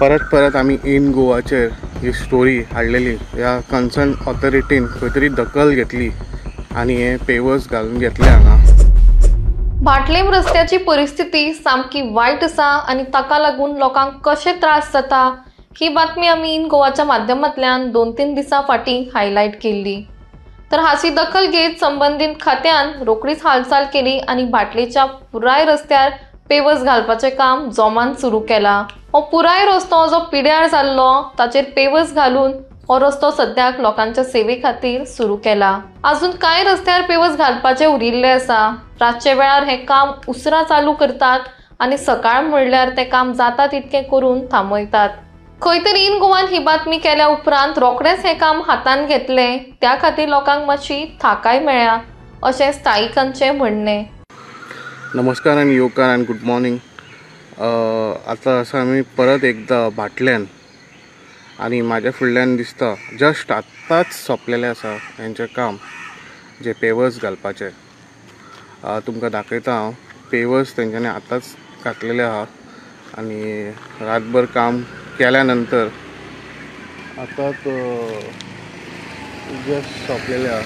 परत आम्ही in गोवाचेर he story हाडलेली. ह्या कन्सर्न ऑथॉरिटीन खंय तरी दखल घेतली आणि हे पेवर्स घालून घेतले हांगा. भाटलेम रस्त्याची परिस्थिती सामकी वाईट आसा आणि ताका लागून लोकांक कशे त्रास जाता ही बातमी आमी इन गोवाच्या माध्यमांतल्यान 2-3 दिसां फाटीं हायलायट केल्ली. तर हाची दखल घेत संबंधीत खात्यान रोखडीच हालचाल केली आणि भाटलेच्या पुराय रस्त्यार पेवर्स घालपाचें काम जोमान सुरू केलां. हो पुराय रस्तो जो पिड्यार जाल्लो ताचेर पेवर्स घालून हो रस्तो सद्याक लोकांच्या सेवे खातीर सुरू केला. अजून कांय रस्त्यार पेवर्स घालपाचे उरिल्ले आसा. रातचे वेळार हे काम उसरां चालू करतात आणि सकाळ म्हणल्यार ते काम जाता तितकें करून थांबयतात. खंय तरी इन गोवान ही बातमी केल्या उपरांत रोखडेंच हे काम हातान घेतले. त्या खातीर लोकांक मातशी थाकाय मेळ्ळ्या अशें स्थायिकांचें म्हणणें. नमस्कार आणि योगकार आणि गुड मॉर्निंग. आतां आसा आमी परत एकदा भाटल्यान आणि म्हाज्या फुडल्यान दिसता जस्ट आत्ताच सोंपलेलें आसा हेंचें काम, जे पेवर्स घालपाचे. तुमकां दाखयता हांव. पेवर्स तेंच्यांनी आतांच घातलेले आहा आणि रातभर काम केल्या नंतर आतांच जस्ट सोंपलेलें आहा.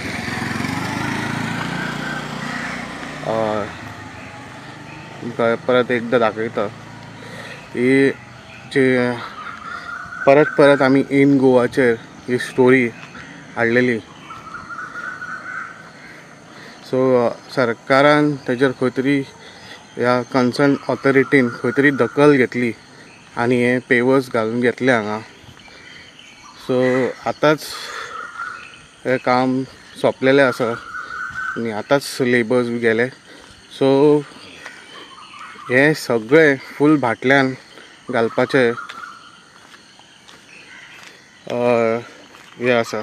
तुमकां परत एकदा दाखयता ही जे परत आमी इन गोवाचेर ही स्टोरी हाडलेली. सो सरकारान तेजेर खंय तरी ह्या कन्सर्न ऑथॉरिटीन खंय तरी दखल घेतली आणि हे पेवर्स घालून घेतले हांगा. सो आतांच हे काम सोंपलेलें आसा आणि आतांच लेबर्स बी गेले. सो हे सगळे फूल भाटल्यान घालपाचे हे आसा.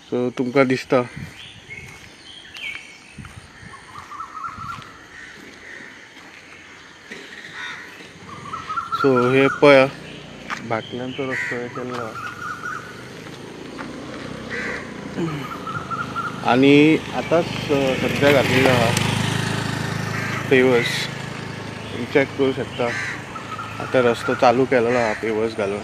सो तुमकां दिसता सो हे पळया भाटल्यांचो रस्तो हे केल्लो आणि आतांच सद्या घातलेलो आहा पेवर्स. चेक करू शकता. आता रस्तो चालू केलेलो आहा पेवर्स घालून.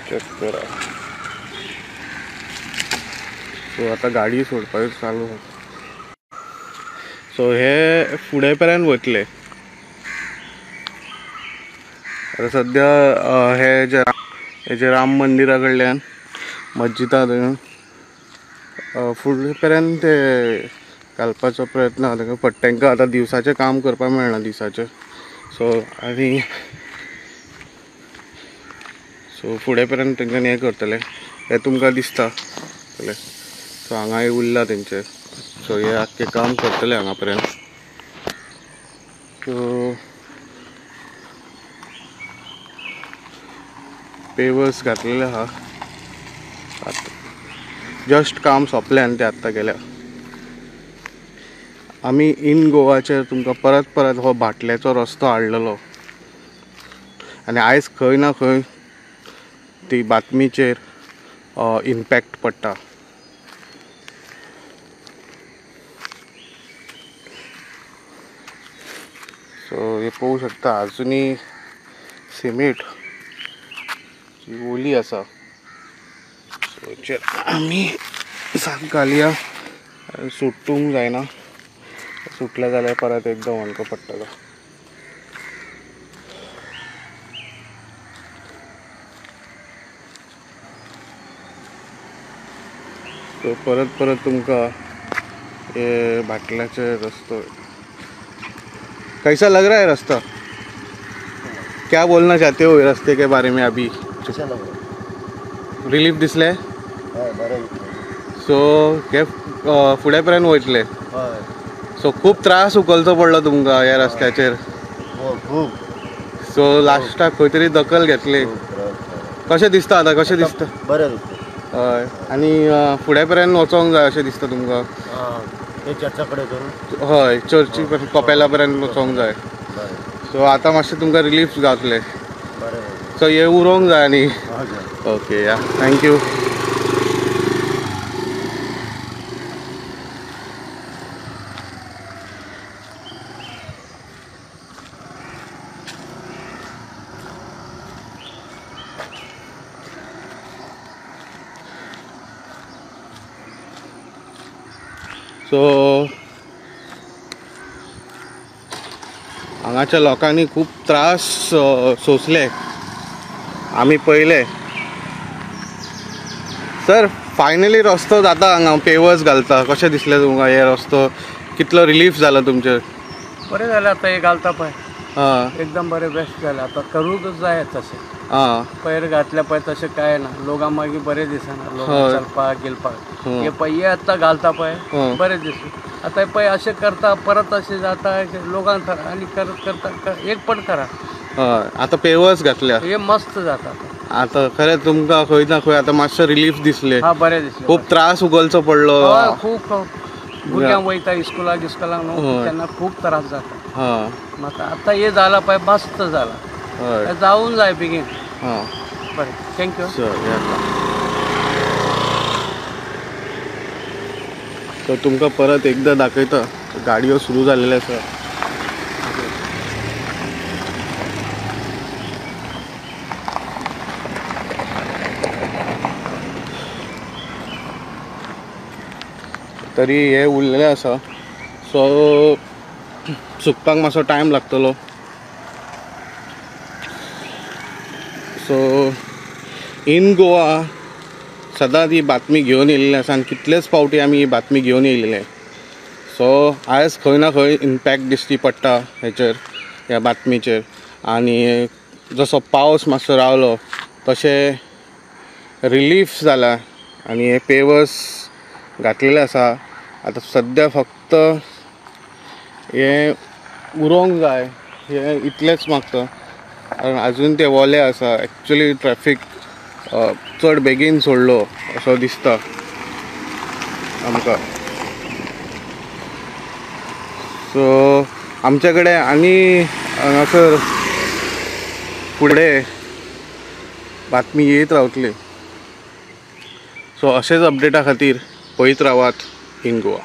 चेक करा. सो आता गाडी सोडपाचें चालू आसा. सो हे फुडें पर्यंत वतले. आता सद्या हे जे राम मंदिरा कडल्यान मस्जिदा थंय फुडें पर्यंत ते घालपाचो प्रयत्न आहा. बट तांकां आतां दिवसाचें काम करपाक मेळना दिसाचें. सो फुडें पर्यंत तेंच्यांनी हें करतले. हे तुमकां दिसता. सो हांगा उरला तेंचे. सो हे आख्खें काम करतले हांगा पर्यंत. सो पेवर्स घातलेले आहा. जस्ट काम सोंपलें आनी ते आत्तां गेल्या. आमी इन गोवाचेर तुमकां परत हो भाटल्याचो रस्तो हाडलेलो आनी आयज खंय ना खंय ती बातमीचेर इम्पॅक्ट पडटा. सो हे पळोवंक शकता अजुनूय सिमेंट जी ओली आसा. सो आमी साफ घालया. सुट्टूंक जायना. सुटलें जाल्यार परत एकदां वणको पडटलो. सो परत तुमकां ये भाटल्याचे रस्तो. कैसा लग रहा है रास्ता? क्या बोलना चाहते हो रास्ते के बारे में अभी? रिलीफ दिसले? सो हे फुडें पर्यंत वयतले. सो खूब त्रास उखलचो पडलो तुमकां ह्या रस्त्याचेर. सो लास्टाक खंय तरी दखल घेतली. कशें दिसता आतां? कशें दिसता? बरें. हय. आनी फुडें पर्यंत वचोंक जाय अशें दिसता तुमकां? चर्चा कडेन करून. हय, चर्ची कपेला पर्यंत वचोंक जाय. सो आतां मातशें तुमकां रिलीफ जातलें. बरें. सो हे उरोंक जाय न्ही. हय. ओके या थँक्यू. सो हांगाच्या लोकांनी खूब त्रास सोंसले आमी पळयले. सर फायनली रस्तो जाता हांगा पेवर्स घालता. कशें दिसलें तुमकां हे रस्तो? कितलो रिलीफ जाला तुमचें? बरें जालें आतां हे घालता पळय हां एकदम बरें बेस्ट जालें. आतां करूंकच जाय तशें. हां पयर घातले पळय तशें कांय ना. लोकांक मागीर बरें दिसना हय. लोकांक चलपाक गेलपाक. हं. हे पळय हे आतां घालता पळय हं. बरें दिसता. आतां पळय अशें करता परत अशें जाता लोकांक करा आनी करत करता एक पण करा. हय आतां पेवर्स घातल्या. हे मस्त जाता आतां खरें तुमकां खंय ना खंय आतां मातशें रिलीफ दिसलें. हा बरें दिसलें. खूब त्रास उगोलचो पडलो. हय खूब भुरग्यांक वयता इस्कुलाक न्हू हय. तेन्ना खूब त्रास जाता. हां म्हाका आतां हे जाला पळय मस्त जाला. हय हे जावूंक जाय बेगीन. हां बरें थँक्यू. सर येता. सो तुमकां परत एकदां दाखयता गाडयो सुरू जाल्ल्यो आसा. तरी हे उरलेले आसा. सो सुकपाक मातसो टायम लागतलो. सो इन गोवा सदांच ही बातमी घेवन येयल्ली आसा आनी कितलेच फावटी आमी ही बातमी घेवन येयलेले. सो आयज खंय ना खंय इम्पॅक्ट दिश्टी पडटा हेचेर ह्या बातमीचेर. आनी जसो पावस मातसो रावलो तशें रिलीफ जाला आनी हे पेवर्स घातलेले आसा. आतां सद्या फक्त हे उरोंक जाय हे इतलेंच मागता. कारण अजून ते वोले आसा. एक्चुली ट्रॅफिक चड बेगीन सोडलो असो दिसता आमकां. सो आमचे कडेन आनी हांगासर फुडें बातमी येत रावतली. सो अशेच अपडेटा खातीर पळयत रावात इन गोवा.